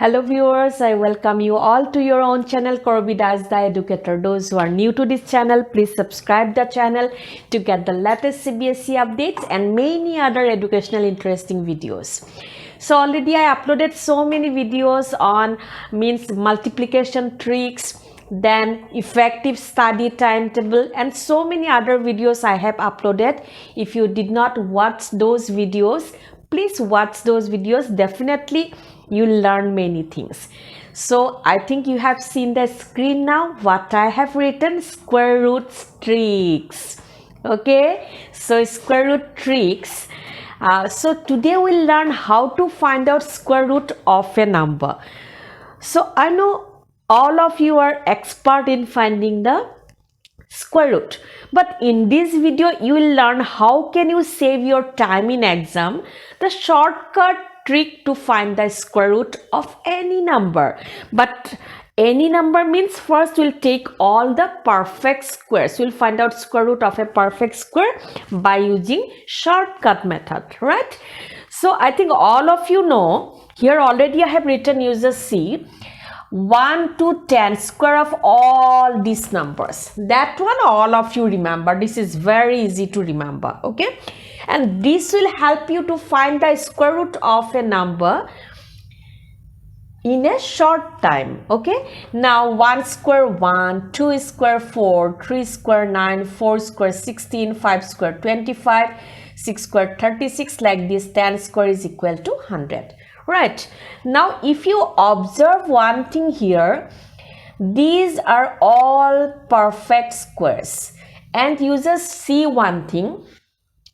Hello viewers, I welcome you all to your own channel Corvid as the Educator. Those who are new to this channel, please subscribe the channel to get the latest CBSE updates and many other educational interesting videos. So already I uploaded so many videos on multiplication tricks, then effective study timetable and so many other videos I have uploaded. If you did not watch those videos, please watch those videos. Definitely you'll learn many things. So I think you have seen the screen now what I have written: square root tricks. Okay, so square root tricks. So today we'll learn how to find out square root of a number. So I know all of you are expert in finding the square root, but in this video you will learn how can you save your time in exam, the shortcut trick to find the square root of any number. But any number means first we'll take all the perfect squares. We'll find out square root of a perfect square by using shortcut method, right? So I think all of you know, here already I have written, you just see 1 to 10 square of all these numbers. That one all of you remember. This is very easy to remember. Okay, and this will help you to find the square root of a number in a short time. Okay, now 1 square 1, 2 square 4, 3 square 9, 4 square 16, 5 square 25, 6 square 36, like this. 10 square is equal to 100. Right, now if you observe one thing here, these are all perfect squares, and you just see one thing: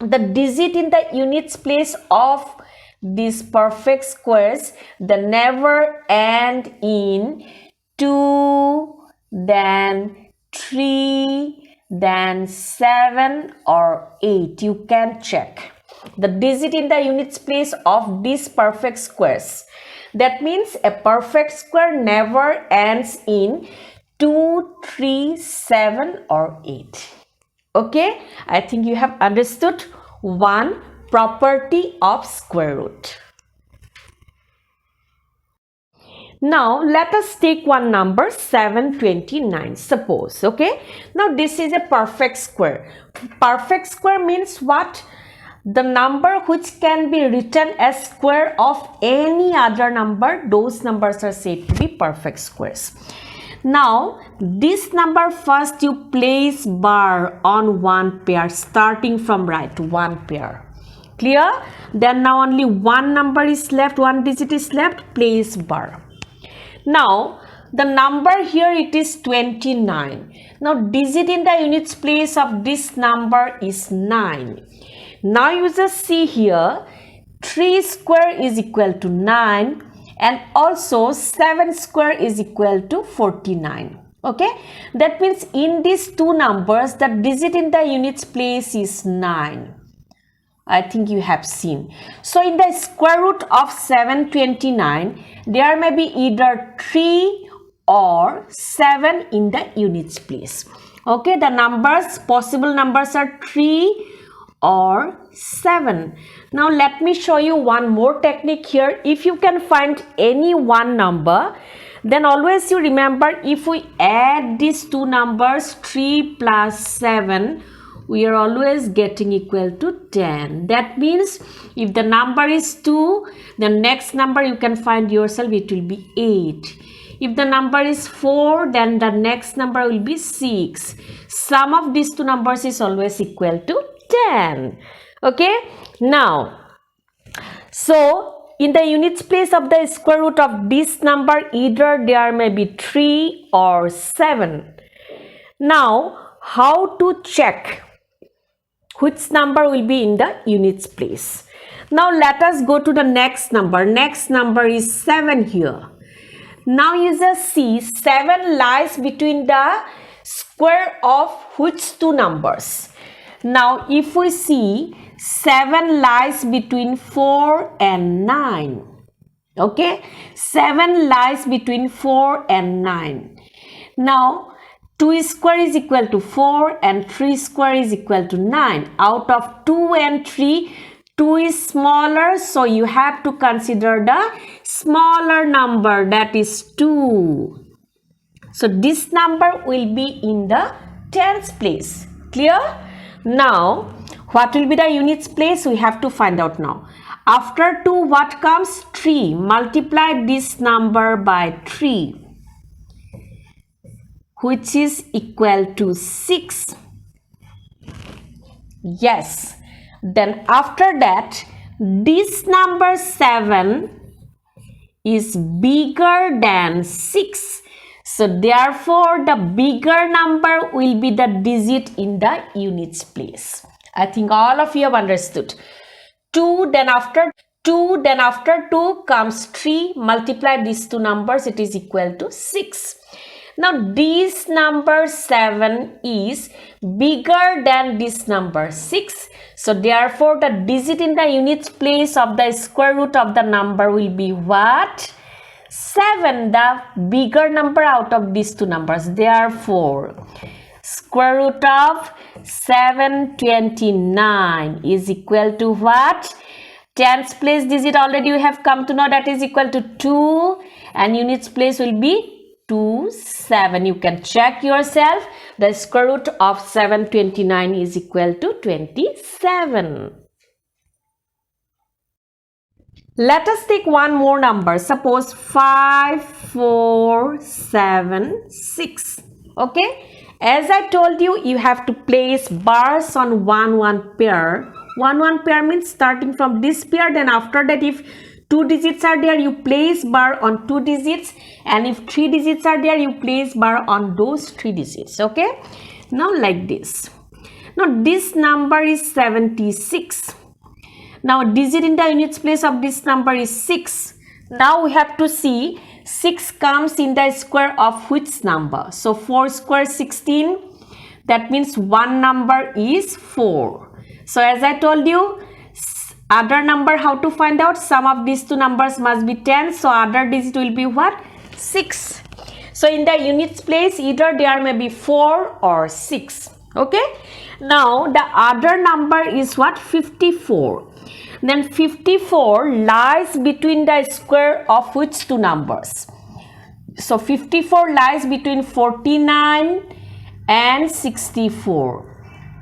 the digit in the units place of these perfect squares, they never end in 2, then 3, then 7 or 8. You can check the digit in the units place of these perfect squares. That means a perfect square never ends in 2, 3, 7 or 8. Okay, I think you have understood one property of square root. Now let us take one number 729, suppose. Okay, now this is a perfect square. Perfect square means what? The number which can be written as square of any other number, those numbers are said to be perfect squares. Now this number, first you place bar on one pair, starting from right, one pair. Clear? Then now only one number is left, one digit is left, place bar. Now the number here, it is 29. Now digit in the units place of this number is 9. Now you just see here 3 square is equal to 9 and also 7 square is equal to 49. Okay, that means in these two numbers the digit in the units place is 9. I think you have seen. So in the square root of 729 there may be either 3 or 7 in the units place. Okay, the numbers, possible numbers are 3 or 7. Now let me show you one more technique here. If you can find any one number, then always you remember, if we add these two numbers 3 plus 7, we are always getting equal to 10. That means if the number is 2, the next number you can find yourself, it will be 8. If the number is 4, then the next number will be 6. Sum of these two numbers is always equal to 10. Okay, now so in the units place of the square root of this number, either there may be 3 or 7. Now how to check which number will be in the units place? Now let us go to the next number. Next number is 7 here. Now you just see 7 lies between the square of which two numbers? Now if we see 7 lies between 4 and 9. Okay, 7 lies between 4 and 9. Now 2 square is equal to 4 and 3 square is equal to 9. Out of 2 and 3, 2 is smaller, so you have to consider the smaller number, that is 2. So this number will be in the tens place. Clear? Now, what will be the units place? We have to find out now. After 2, what comes? 3. Multiply this number by 3, which is equal to 6. Yes. Then after that, this number 7 is bigger than 6. So therefore, the bigger number will be the digit in the units place. I think all of you have understood. 2, then after 2 comes 3. Multiply these two numbers, it is equal to 6. Now this number 7 is bigger than this number 6. So therefore, the digit in the units place of the square root of the number will be what? 7, the bigger number out of these two numbers. Therefore, square root of 729 is equal to what? Tens place digit already you have come to know, that is equal to 2, and units place will be 27. You can check yourself. The square root of 729 is equal to 27. Let us take one more number. Suppose 5476. Okay. As I told you, you have to place bars on 1 pair. 1 pair means starting from this pair. Then after that, if 2 digits are there, you place bar on 2 digits, and if 3 digits are there, you place bar on those 3 digits. Okay. Now like this. Now this number is 76. Now digit in the units place of this number is 6. Now we have to see 6 comes in the square of which number. So 4 square 16. That means one number is 4. So as I told you, other number, how to find out? Sum of these two numbers must be 10. So other digit will be what? 6. So in the units place, either there may be 4 or 6. Okay. Now the other number is what? 54. Then 54 lies between the square of which two numbers? So 54 lies between 49 and 64.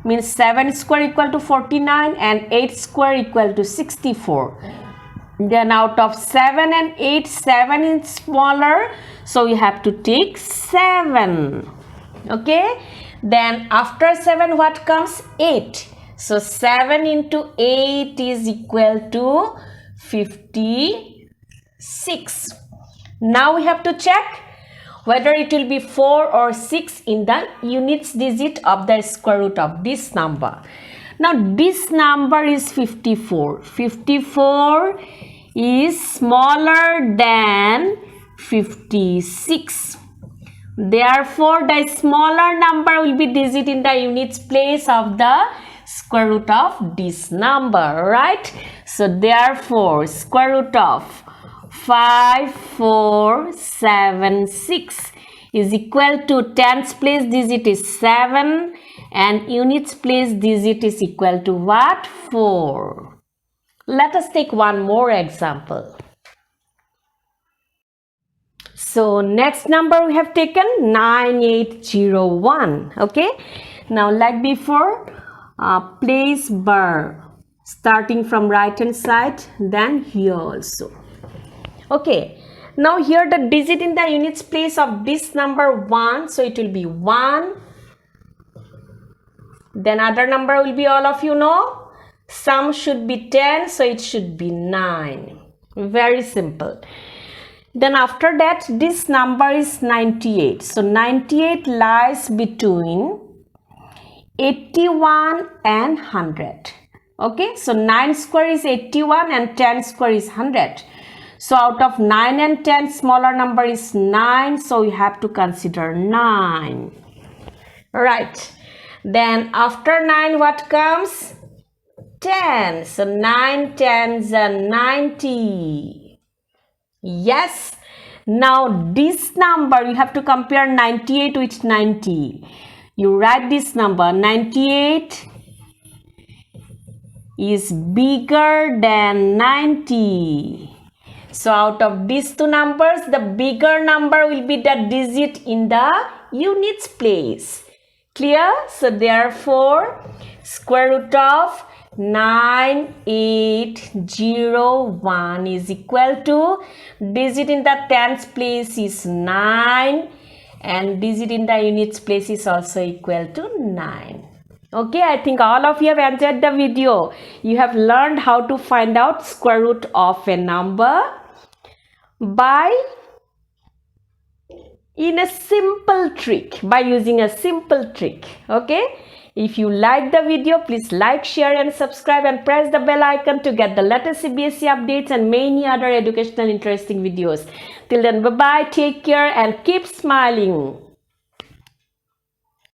Means 7 square equal to 49 and 8 square equal to 64. Then out of 7 and 8, 7 is smaller, so we have to take 7. Okay. Then after 7, what comes? 8. So 7 into 8 is equal to 56. Now we have to check whether it will be 4 or 6 in the units digit of the square root of this number. Now this number is 54. 54 is smaller than 56. Therefore, the smaller number will be digit in the units place of the square root of this number, right? So therefore, square root of 5476 is equal to tens place digit is 7 and units place digit is equal to what? 4. Let us take one more example. So next number we have taken 9801. Okay. Now like before, place bar starting from right hand side, then here also. Okay. Now here the digit in the units place of this number 1, so it will be 1. Then other number will be, all of you know, sum should be 10, so it should be 9. Very simple. Then after that, this number is 98. So 98 lies between 81 and 100. Okay, so 9 square is 81 and 10 square is 100. So out of 9 and 10, smaller number is 9. So you have to consider 9. Right. Then after 9, what comes? 10. So 9 tens are 90. Yes. Now this number, you have to compare 98 with 90. You write this number 98 is bigger than 90. So out of these two numbers, the bigger number will be the digit in the units place. Clear? So therefore, square root of 9801 is equal to, digit in the tens place is 9 and digit in the units place is also equal to 9. Okay, I think all of you have enjoyed the video. You have learned how to find out square root of a number by using a simple trick. Okay, if you like the video, please like, share and subscribe and press the bell icon to get the latest CBSE updates and many other educational interesting videos. Till then, bye bye, take care and keep smiling.